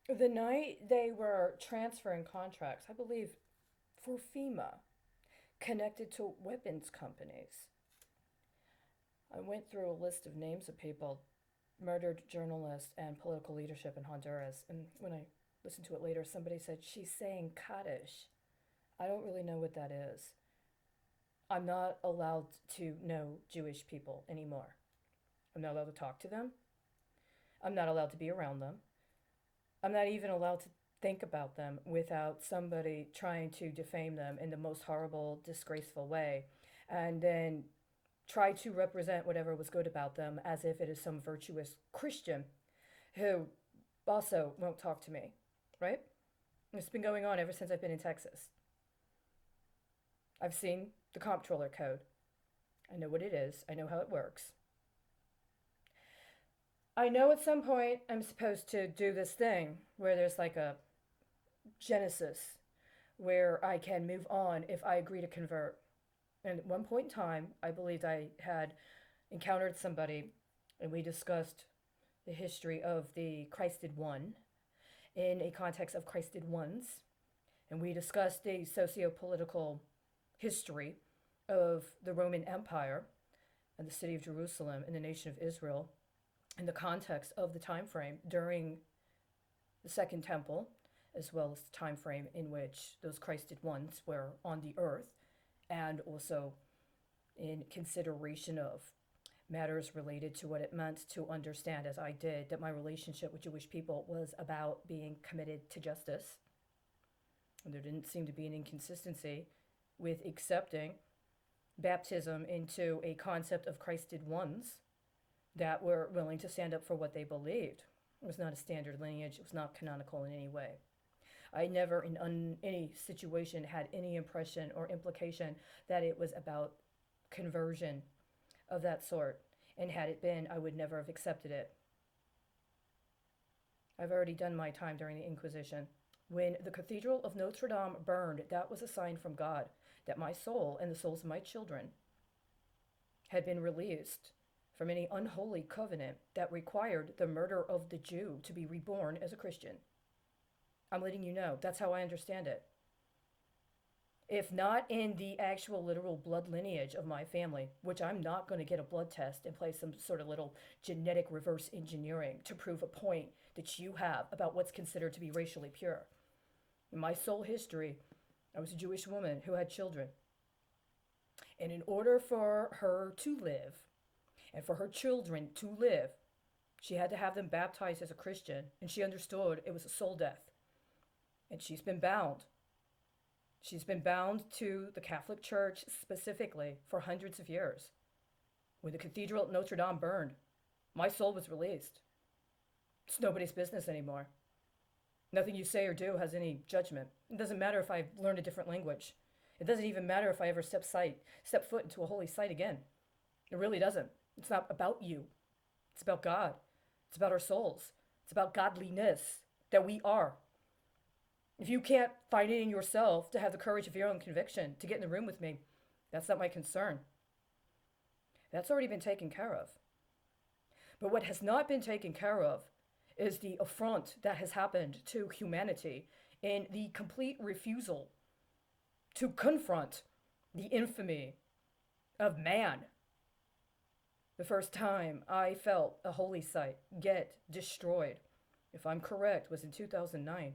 The night they were transferring contracts, I believe, for FEMA, connected to weapons companies. I went through a list of names of people, murdered journalists and political leadership in Honduras. And when I listened to it later, somebody said, she's saying Kaddish. I don't really know what that is. I'm not allowed to know Jewish people anymore. I'm not allowed to talk to them. I'm not allowed to be around them. I'm not even allowed to think about them without somebody trying to defame them in the most horrible, disgraceful way, and then try to represent whatever was good about them as if it is some virtuous Christian who also won't talk to me, right? It's been going on ever since I've been in Texas. I've seen the comptroller code. I know what it is, I know how it works. I know at some point I'm supposed to do this thing where there's like a genesis where I can move on if I agree to convert. And at one point in time, I believed I had encountered somebody and we discussed the history of the Christed One in a context of Christed Ones. And we discussed the socio political history of the Roman Empire and the city of Jerusalem and the nation of Israel in the context of the time frame during the Second Temple, as well as the time frame in which those Christed ones were on the earth, and also in consideration of matters related to what it meant to understand, as I did, that my relationship with Jewish people was about being committed to justice. And there didn't seem to be an inconsistency with accepting baptism into a concept of Christed ones that were willing to stand up for what they believed. It was not a standard lineage, it was not canonical in any way. I never, in any situation, had any impression or implication that it was about conversion of that sort. And had it been, I would never have accepted it. I've already done my time during the Inquisition. When the Cathedral of Notre Dame burned, that was a sign from God that my soul and the souls of my children had been released from any unholy covenant that required the murder of the Jew to be reborn as a Christian. I'm letting you know, that's how I understand it. If not in the actual literal blood lineage of my family, which I'm not going to get a blood test and play some sort of little genetic reverse engineering to prove a point that you have about what's considered to be racially pure. In my soul history, I was a Jewish woman who had children. And in order for her to live and for her children to live, she had to have them baptized as a Christian, and she understood it was a soul death. And she's been bound. She's been bound to the Catholic Church specifically for hundreds of years. When the cathedral at Notre Dame burned, my soul was released. It's nobody's business anymore. Nothing you say or do has any judgment. It doesn't matter if I learn a different language. It doesn't even matter if I ever step foot into a holy site again. It really doesn't. It's not about you. It's about God. It's about our souls. It's about godliness that we are. If you can't find it in yourself to have the courage of your own conviction to get in the room with me, that's not my concern. That's already been taken care of. But what has not been taken care of is the affront that has happened to humanity in the complete refusal to confront the infamy of man. The first time I felt a holy site get destroyed, if I'm correct, was in 2009.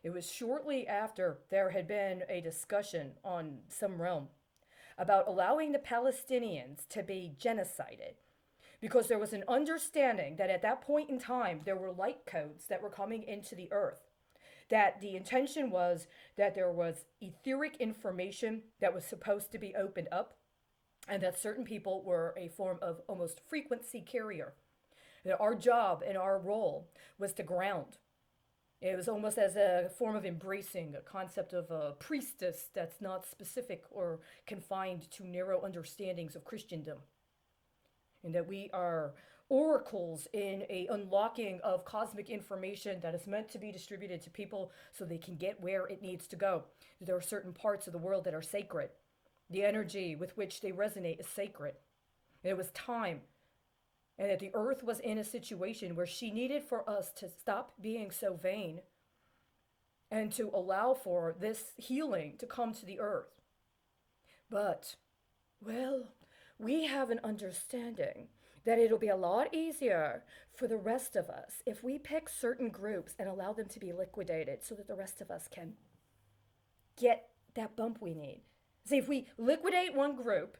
It was shortly after there had been a discussion on some realm about allowing the Palestinians to be genocided because there was an understanding that at that point in time there were light codes that were coming into the earth. That the intention was that there was etheric information that was supposed to be opened up, and that certain people were a form of almost frequency carrier. That our job and our role was to ground. It was almost as a form of embracing a concept of a priestess that's not specific or confined to narrow understandings of Christendom. And that we are oracles in a unlocking of cosmic information that is meant to be distributed to people so they can get where it needs to go. There are certain parts of the world that are sacred. The energy with which they resonate is sacred. And it was time and that the earth was in a situation where she needed for us to stop being so vain and to allow for this healing to come to the earth. But, well, we have an understanding that it'll be a lot easier for the rest of us if we pick certain groups and allow them to be liquidated so that the rest of us can get that bump we need. See, if we liquidate one group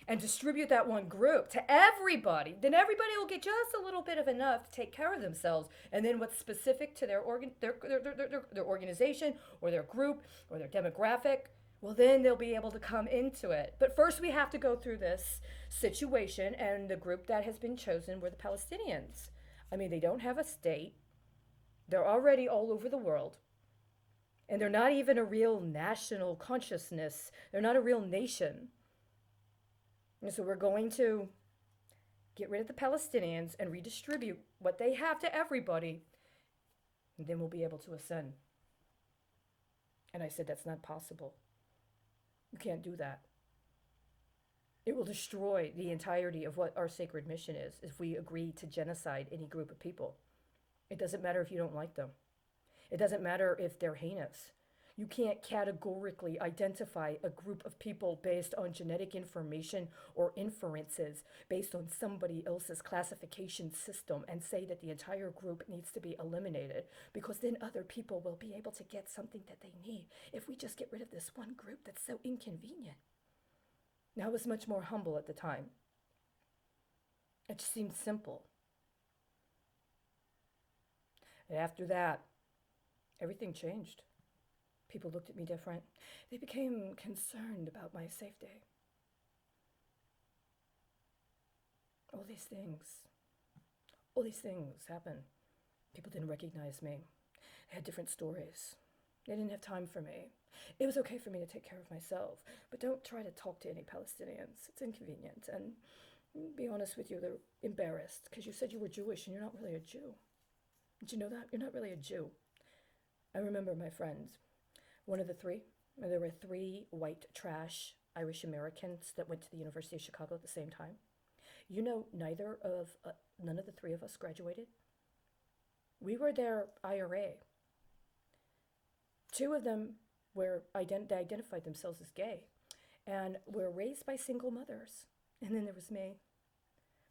and distribute that one group to everybody, then everybody will get just a little bit of enough to take care of themselves. And then what's specific to their organization or their group or their demographic, well, then they'll be able to come into it. But first, we have to go through this situation, and the group that has been chosen were the Palestinians. I mean, they don't have a state. They're already all over the world. And they're not even a real national consciousness. They're not a real nation. And so we're going to get rid of the Palestinians and redistribute what they have to everybody. And then we'll be able to ascend. And I said, that's not possible. You can't do that. It will destroy the entirety of what our sacred mission is if we agree to genocide any group of people. It doesn't matter if you don't like them. It doesn't matter if they're heinous. You can't categorically identify a group of people based on genetic information or inferences based on somebody else's classification system and say that the entire group needs to be eliminated, because then other people will be able to get something that they need if we just get rid of this one group that's so inconvenient. Now, I was much more humble at the time. It just seemed simple. And after that, everything changed. People looked at me different. They became concerned about my safety. All these things happened. People didn't recognize me. They had different stories. They didn't have time for me. It was okay for me to take care of myself, but don't try to talk to any Palestinians. It's inconvenient. And be honest with you, they're embarrassed because you said you were Jewish and you're not really a Jew. Did you know that? You're not really a Jew. I remember my friends. One of the three, there were 3 white trash Irish Americans that went to the University of Chicago at the same time. You know, none of the 3 of us graduated. We were their IRA. 2 of them they identified themselves as gay and were raised by single mothers. And then there was me.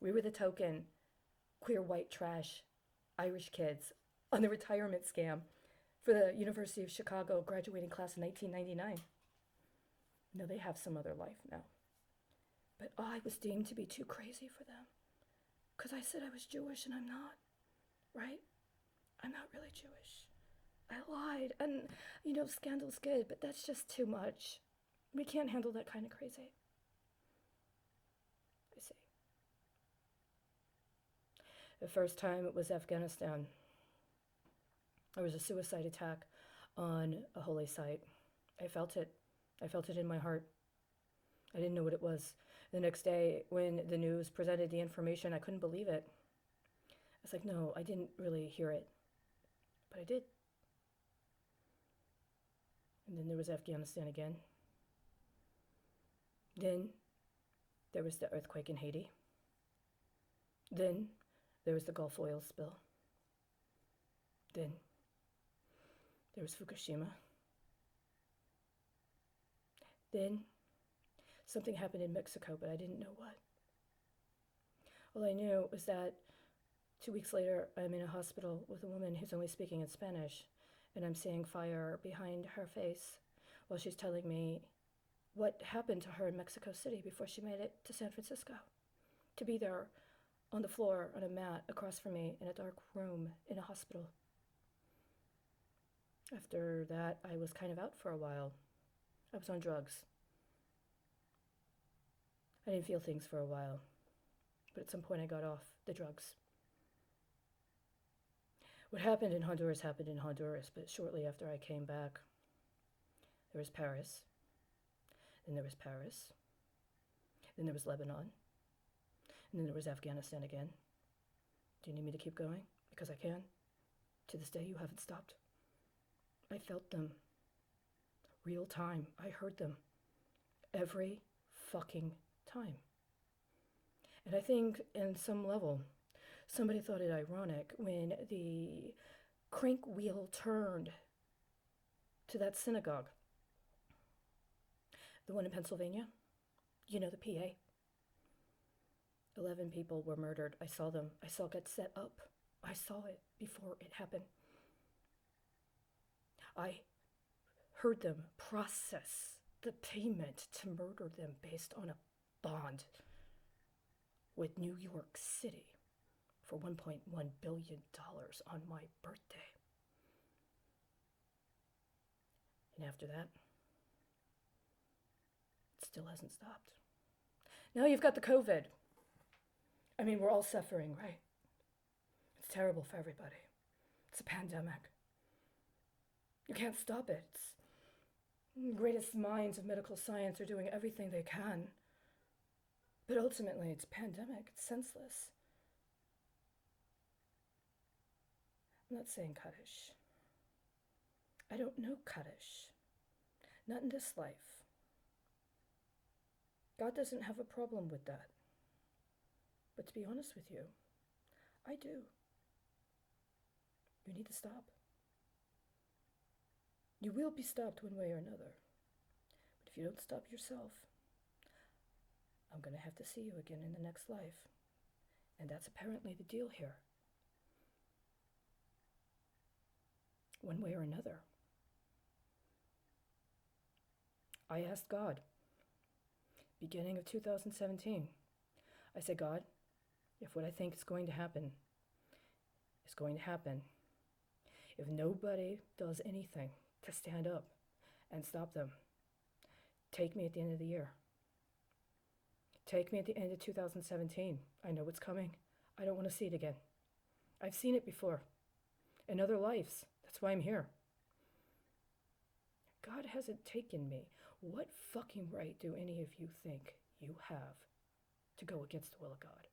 We were the token queer white trash Irish kids on the retirement scam for the University of Chicago graduating class in 1999. No, they have some other life now. But I was deemed to be too crazy for them because I said I was Jewish and I'm not, right? I'm not really Jewish. I lied, and, scandal's good, but that's just too much. We can't handle that kind of crazy. I see. The first time it was Afghanistan. There was a suicide attack on a holy site. I felt it. I felt it in my heart. I didn't know what it was. The next day, when the news presented the information, I couldn't believe it. I was like, no, I didn't really hear it. But I did. And then there was Afghanistan again. Then there was the earthquake in Haiti. Then there was the Gulf oil spill. Then there was Fukushima. Then something happened in Mexico, but I didn't know what. All I knew was that 2 weeks later, I'm in a hospital with a woman who's only speaking in Spanish, and I'm seeing fire behind her face while she's telling me what happened to her in Mexico City before she made it to San Francisco. To be there on the floor on a mat across from me in a dark room in a hospital. After that, I was kind of out for a while. I was on drugs. I didn't feel things for a while, but at some point I got off the drugs. What happened in Honduras, but shortly after I came back, there was Paris, then there was Paris, then there was Lebanon, and then there was Afghanistan again. Do you need me to keep going? Because I can. To this day, you haven't stopped. I felt them. Real time. I heard them. Every fucking time. And I think, in some level, somebody thought it ironic when the crank wheel turned to that synagogue, the one in Pennsylvania, the PA. 11 people were murdered. I saw them. I saw it get set up. I saw it before it happened. I heard them process the payment to murder them based on a bond with New York City for $1.1 billion on my birthday. And after that, it still hasn't stopped. Now you've got the COVID. I mean, we're all suffering, right? It's terrible for everybody. It's a pandemic. You can't stop it. The greatest minds of medical science are doing everything they can. But ultimately, it's a pandemic. It's senseless. I'm not saying Kaddish. I don't know Kaddish. Not in this life. God doesn't have a problem with that. But to be honest with you, I do. You need to stop. You will be stopped one way or another. But if you don't stop yourself, I'm going to have to see you again in the next life. And that's apparently the deal here. One way or another. I asked God, beginning of 2017, I said, God, if what I think is going to happen is going to happen, if nobody does anything to stand up and stop them, take me at the end of the year. Take me at the end of 2017. I know what's coming. I don't want to see it again. I've seen it before. In other lives. That's why I'm here. God hasn't taken me. What fucking right do any of you think you have to go against the will of God?